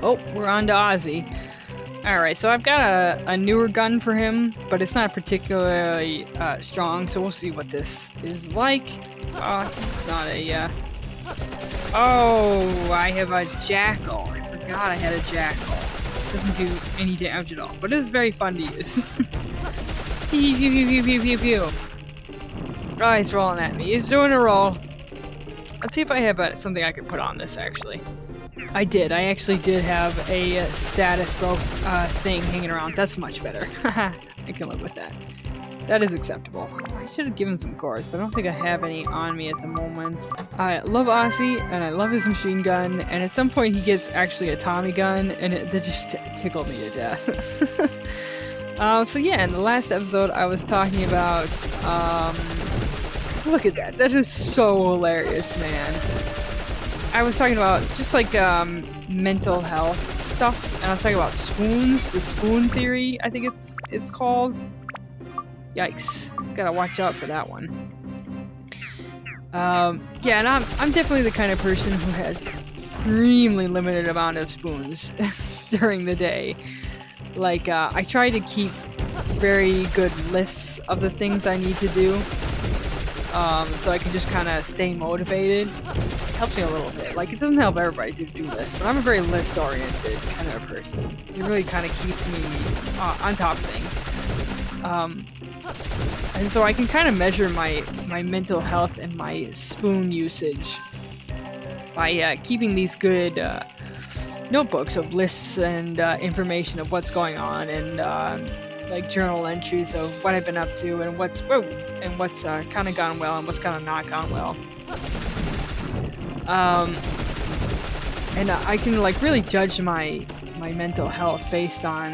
Oh, we're on to Ozzy. Alright, so I've got a newer gun for him, but it's not particularly strong, so we'll see what this is like. It's not a, Oh, I have a jackal. I forgot I had a jackal. Doesn't do any damage at all, but it is very fun to use. Pew, pew, pew, pew, pew, pew, pew. Oh, he's rolling at me. He's doing a roll. Let's see if I have something I could put on this, actually. I did. I actually did have a status broke thing hanging around. That's much better. I can live with that. That is acceptable. I should have given some cores, but I don't think I have any on me at the moment. I love Ozzy, and I love his machine gun, and at some point he gets actually a Tommy gun, and that just tickled me to death. So yeah, in the last episode I was talking about, look at that. That is so hilarious, man. I was talking about just like mental health stuff, and I was talking about swoons, the swoon theory, I think it's called. Yikes! Gotta watch out for that one. Yeah, and I'm definitely the kind of person who has extremely limited amount of spoons during the day. Like I try to keep very good lists of the things I need to do, so I can just kind of stay motivated. Helps me a little bit. Like, it doesn't help everybody to do lists, but I'm a very list-oriented kind of person. It really kind of keeps me on top of things. And so I can kind of measure my mental health and my spoon usage by keeping these good notebooks of lists and information of what's going on, and like journal entries of what I've been up to and what's kind of gone well and what's kind of not gone well. And I can like really judge my mental health based on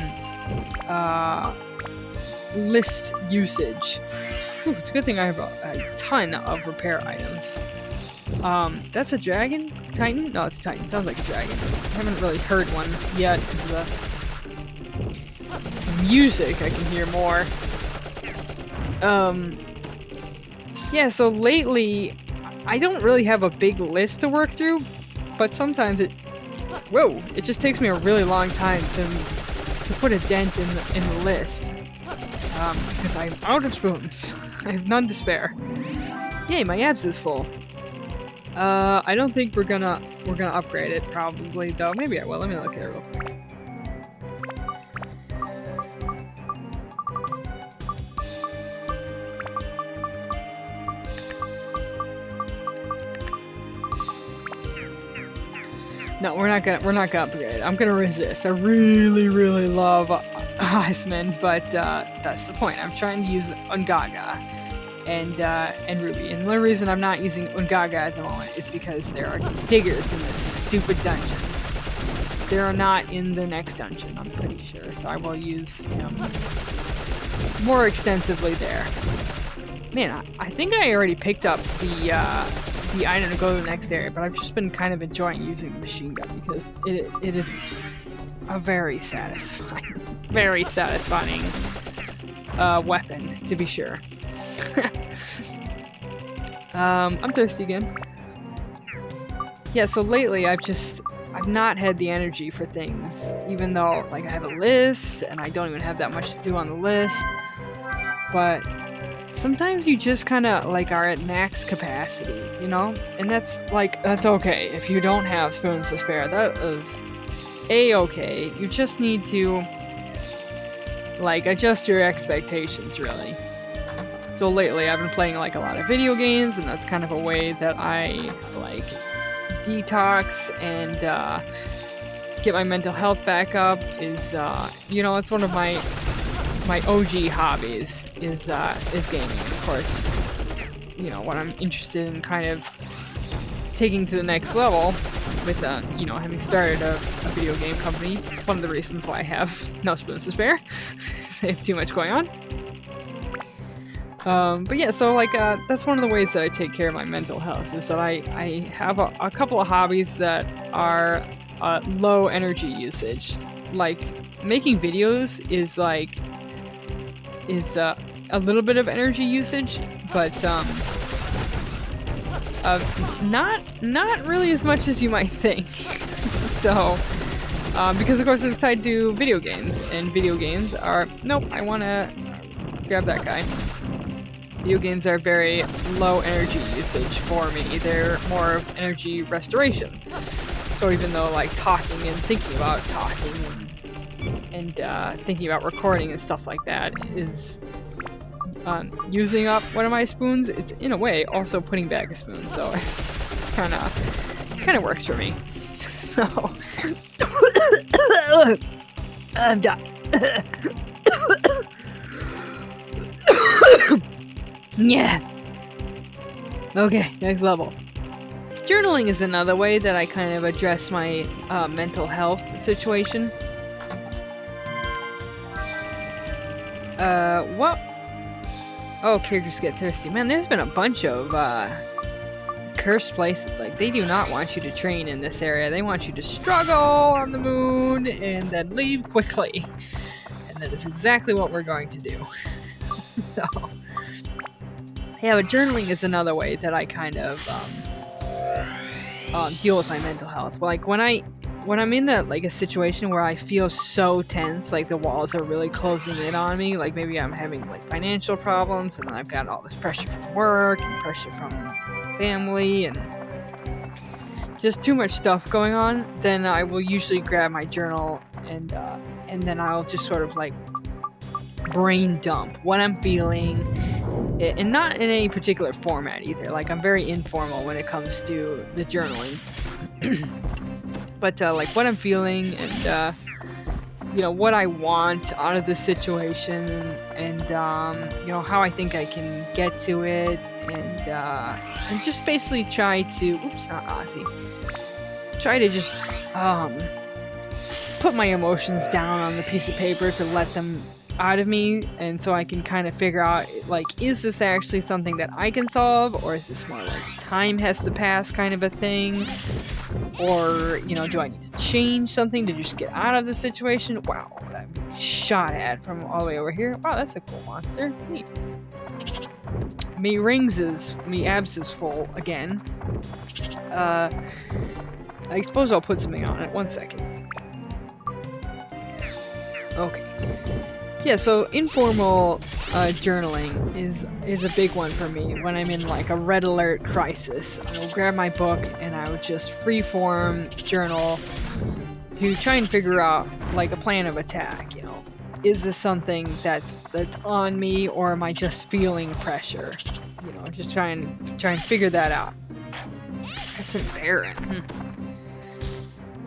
list usage. Ooh, it's a good thing I have a ton of repair items. That's a dragon? Titan? No, it's a Titan. Sounds like a dragon. I haven't really heard one yet because of the music. I can hear more. Yeah, so lately I don't really have a big list to work through, but sometimes it just takes me a really long time to put a dent in the list, because I'm out of spoons. I have none to spare. Yay, my abs is full. I don't think we're gonna upgrade it probably, though. Maybe I will. Let me look at it real quick. No, we're not gonna upgrade it. I'm gonna resist. I really, really love Iceman, but that's the point. I'm trying to use Ungaga and Ruby, and the only reason I'm not using Ungaga at the moment is because there are diggers in this stupid dungeon. There are not in the next dungeon, I'm pretty sure, so I will use him more extensively there. Man, I think I already picked up the item to go to the next area, but I've just been kind of enjoying using the machine gun because it is a very satisfying weapon, to be sure. I'm thirsty again. Yeah, so lately I've not had the energy for things, even though like I have a list and I don't even have that much to do on the list. But sometimes you just kind of like are at max capacity, you know? And that's okay. If you don't have spoons to spare, that is a-okay. You just need to like adjust your expectations, really. So lately I've been playing like a lot of video games, and that's kind of a way that I like detox and get my mental health back up. Is you know, it's one of my OG hobbies is gaming. And of course, you know, what I'm interested in kind of taking to the next level with you know, having started a video game company. It's one of the reasons why I have no spoons to spare. I have too much going on. But yeah, so like that's one of the ways that I take care of my mental health, is that I have a couple of hobbies that are low energy usage. Like making videos is a little bit of energy usage, but not really as much as you might think. So Because of course it's tied to video games, and video games are, nope, I want to grab that guy. Video games are very low energy usage for me. They're more of energy restoration. So even though like talking and thinking about talking and thinking about recording and stuff like that is using up one of my spoons, it's in a way also putting back a spoon. So it kind of works for me. So I'm done. Yeah. Okay, next level. Journaling is another way that I kind of address my mental health situation. What? Oh, characters get thirsty. Man, there's been a bunch of cursed places. Like, they do not want you to train in this area. They want you to struggle on the moon and then leave quickly. And that is exactly what we're going to do. So, yeah, but journaling is another way that I kind of deal with my mental health. Like when I'm in a situation where I feel so tense, like the walls are really closing in on me, like maybe I'm having like financial problems, and then I've got all this pressure from work and pressure from family and just too much stuff going on, then I will usually grab my journal and then I'll just sort of like brain dump what I'm feeling, and not in any particular format either. Like, I'm very informal when it comes to the journaling. But like what I'm feeling and you know, what I want out of the situation, and you know, how I think I can get to it, and just basically try to, oops, not Ozzy, try to just put my emotions down on the piece of paper to let them out of me, and so I can kind of figure out, like, is this actually something that I can solve, or is this more like time has to pass kind of a thing, or, you know, do I need to change something to just get out of the situation? Wow, I'm being shot at from all the way over here. Wow, that's a cool monster. Neat. Me abs is full again. I suppose I'll put something on it. 1 second. Okay. Yeah, so informal journaling is a big one for me when I'm in like a red alert crisis. I will grab my book and I would just freeform journal to try and figure out like a plan of attack. You know, is this something that's on me, or am I just feeling pressure? You know, just try and figure that out. Crescent Baron.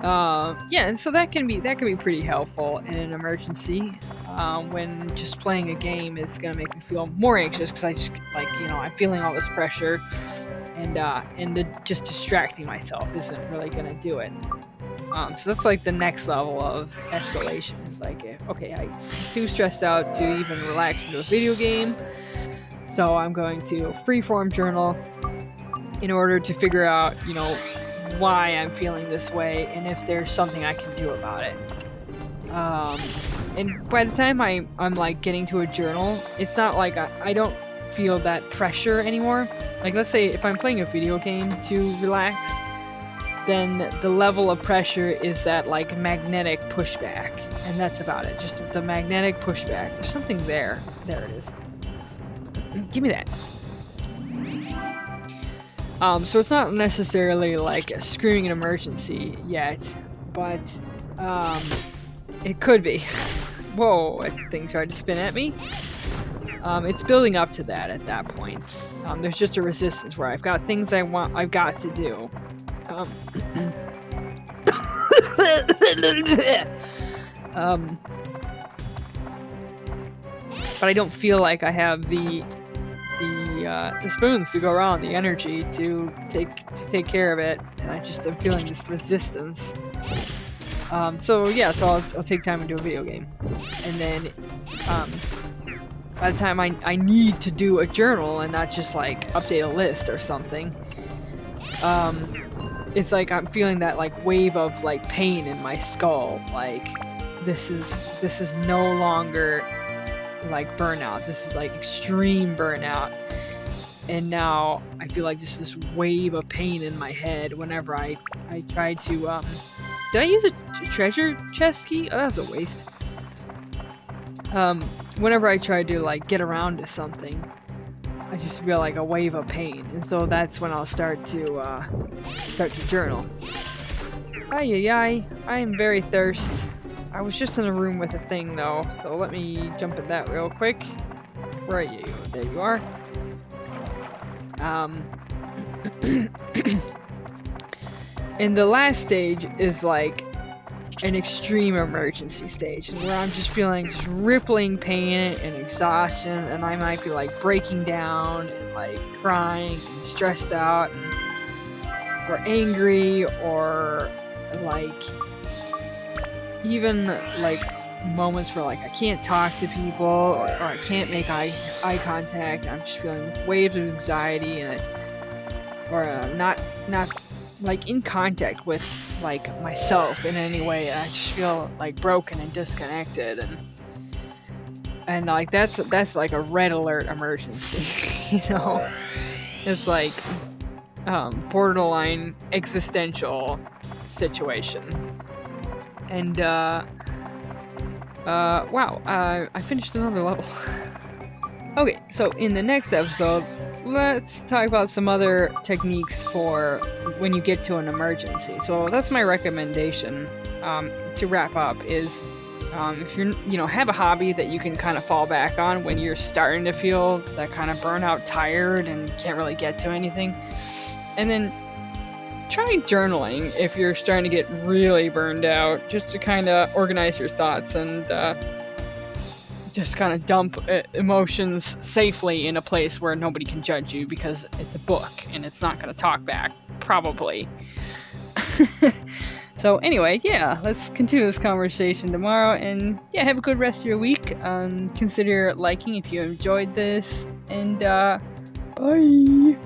Yeah, and so that can be pretty helpful in an emergency. When just playing a game is gonna make me feel more anxious, because I just, like, you know, I'm feeling all this pressure, and just distracting myself isn't really gonna do it. So that's like the next level of escalation. It's like, okay, I'm too stressed out to even relax into a video game, so I'm going to freeform journal in order to figure out, you know, why I'm feeling this way and if there's something I can do about it. And by the time I'm like getting to a journal, it's not like I don't feel that pressure anymore. Like, let's say if I'm playing a video game to relax, then the level of pressure is that like magnetic pushback, and that's about it. Just the magnetic pushback. There's something there. There it is. Give me that. So it's not necessarily like a screaming an emergency yet, but it could be. Whoa, that thing tried to spin at me. It's building up to that at that point. There's just a resistance where I've got things I've got to do. But I don't feel like I have the spoons to go around, the energy to take care of it, and I just am feeling this resistance. So yeah, so I'll take time and do a video game, and then by the time I need to do a journal and not just like update a list or something, it's like I'm feeling that like wave of like pain in my skull. Like, this is no longer like burnout. This is like extreme burnout. And now I feel like just this wave of pain in my head whenever I try to did I use treasure chest key? Oh, that was a waste. Whenever I try to like get around to something, I just feel like a wave of pain, and so that's when I'll start to journal. Ay, I am very thirst. I was just in a room with a thing though, so let me jump in that real quick. Where are you? There you are. And the last stage is like an extreme emergency stage, where I'm just feeling just rippling pain and exhaustion, and I might be like breaking down and like crying and stressed out or angry, or like even like moments where like I can't talk to people, or I can't make eye contact. I'm just feeling waves of anxiety, and not like in contact with like myself in any way. I just feel like broken and disconnected, and like that's like a red alert emergency. You know, it's like borderline existential situation. And wow, I finished another level. Okay, so in the next episode, let's talk about some other techniques for when you get to an emergency. So that's my recommendation to wrap up is if you have a hobby that you can kind of fall back on when you're starting to feel that kind of burnout, tired, and can't really get to anything. And then try journaling if you're starting to get really burned out, just to kind of organize your thoughts and just kind of dump emotions safely in a place where nobody can judge you, because it's a book and it's not going to talk back, probably. So anyway, yeah, let's continue this conversation tomorrow, and yeah, have a good rest of your week. Consider liking if you enjoyed this, and bye!